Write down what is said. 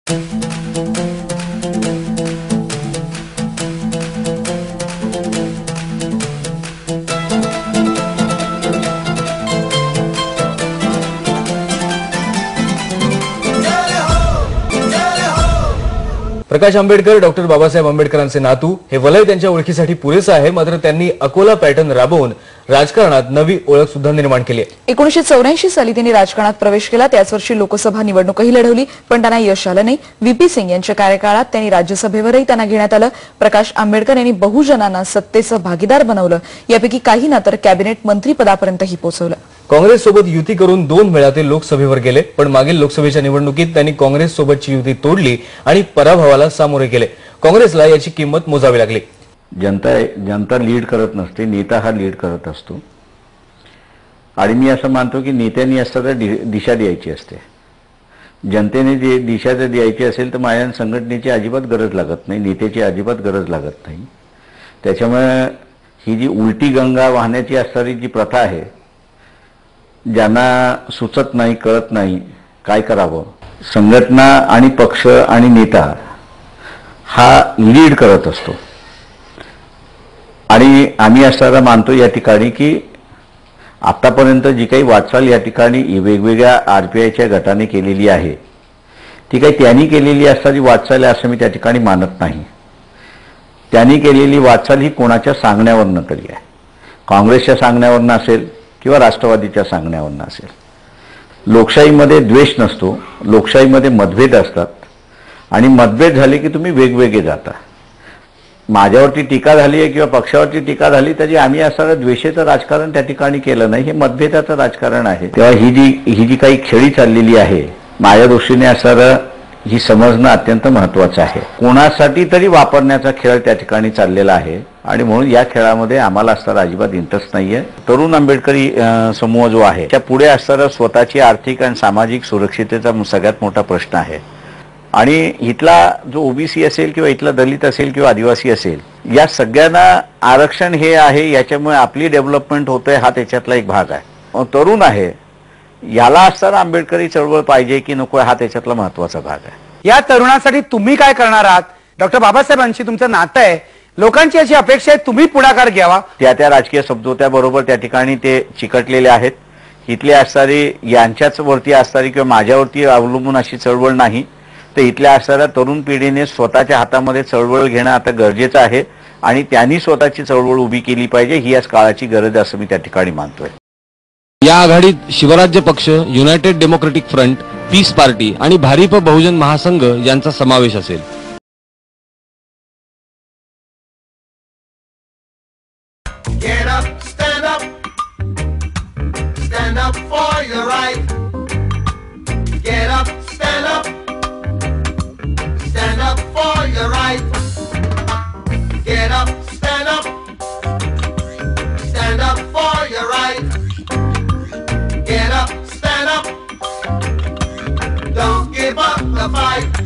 Prakash Ambedkar doctor Babasaheb आंबेडकरांचे नातू हे वलय त्यांच्या ओळखीसाठी पुरेसे आहे, मात्र त्यांनी अकोला पॅटर्न राबवून राजकारणात नवी ओळख सुद्धा निर्माण केली आहे। 1984 साली त्यांनी राजकारणात प्रवेश केला। त्याच वर्षी लोकसभा निवडणूकही लढवली, पण त्यांना यश आलं नाही। व्हीपी सिंग यांच्या कार्यकाळात त्यांनी राज्यसभेवरही त्यांना घेण्यात आलं। प्रकाश आंबेडकर यांनी बहुजनांना सत्तेचं भागीदार बनवलं, यापैकी काहींना तर कॅबिनेट मंत्रीपदापर्यंतही पोहोचवलं। काँग्रेस सोबत युती करून 2 वेळा ते लोकसभेवर गेले, पण मागील लोकसभेच्या निवडणुकीत त्यांनी काँग्रेस सोबतची युती तोडली आणि पराभवाला सामोरे गेले। काँग्रेसला याची किंमत मोजावी लागली। जनता लीड करत नसते, नेता हा लीड करत असतो। आणि मी असं मानतो की नेत्यांनी असताना दिशा द्यायची असते। जनतेने जे दिशा जर द्यायची असेल तर माझ्या संघटनेची अजिबात गरज लागत नाही, नेत्याची अजिबात गरज लागत नाही। त्याच्यामुळे ही जी उलटी गंगा वाहण्याची असणारी जी प्रथा आहे, ज्यांना सुचत नाही, कळत नाही काय करावं, संघटना आणि पक्ष आणि नेता हा लीड करत असतो। आणि आम्ही असताना मानतो या ठिकाणी की आतापर्यंत जी काही वाटचाल या ठिकाणी वेगवेगळ्या आरपीआयच्या गटाने केलेली आहे, ती काही त्यांनी केलेली असणारी वाटचाल आहे असं मी त्या ठिकाणी मानत नाही। त्यांनी केलेली वाटचाल ही कोणाच्या सांगण्यावरनं तरी आहे, काँग्रेसच्या सांगण्यावरनं असेल किंवा राष्ट्रवादीच्या सांगण्यावरनं असेल। लोकशाहीमध्ये द्वेष नसतो, लोकशाहीमध्ये मतभेद असतात आणि मतभेद झाले की तुम्ही वेगवेगळे जाता। माझ्यावरती टीका झाली आहे किंवा पक्षावरती टीका झाली तरी आम्ही असं द्वेषाचं राजकारण त्या ठिकाणी केलं नाही, हे मतभेदाचं राजकारण आहे। तेव्हा ही जी काही खेळी चाललेली आहे, माझ्या दृष्टीने असं ही समजणं अत्यंत महत्त्वाचं आहे। कोणासाठी तरी वापरण्याचा खेळ त्या ठिकाणी चाललेला आहे आणि म्हणून या खेळामध्ये आम्हाला असणारा अजिबात इंटरेस्ट नाहीये। तरुण आंबेडकरी समूह जो आहे त्या पुढे असणारा स्वतःची आर्थिक आणि सामाजिक सुरक्षिततेचा सगळ्यात मोठा प्रश्न आहे। आणि इथला जो ओबीसी असेल किंवा इथला दलित असेल किंवा आदिवासी असेल, या सगळ्यांना आरक्षण हे आहे, याच्यामुळे आपली डेव्हलपमेंट होते, हा त्याच्यातला एक भाग आहे। तरुण आहे, याला असताना आंबेडकरी चळवळ पाहिजे की नको, हा त्याच्यातला महत्त्वाचा भाग आहे। या तरुणासाठी तुम्ही काय करणार आहात? डॉक्टर बाबासाहेबांशी तुमचं नातं आहे, लोकांची अशी अपेक्षा आहे तुम्ही पुढाकार घ्यावा। त्या राजकीय समझोत्याबरोबर त्या ठिकाणी ते चिकटलेले आहेत। इथली असणारी यांच्याच वरती असणारी किंवा माझ्यावरती अवलंबून अशी चळवळ नाही, तर इथल्या असणाऱ्या तरुण पिढीने स्वतःच्या हातामध्ये चळवळ घेणं आता गरजेचं आहे आणि त्यांनी स्वतःची चळवळ उभी केली पाहिजे, ही आज काळाची गरज असं मी त्या ठिकाणी मानतोय। या आघाडीत Shivrajya Paksha, united democratic front, peace party आणि भारिप बहुजन महासंघ यांचा समावेश असेल। Get up, stand up, stand up for your right. Get up, stand up, stand up for your right. Get up, stand up, stand up for your right. Get up, stand up, don't give up the fight.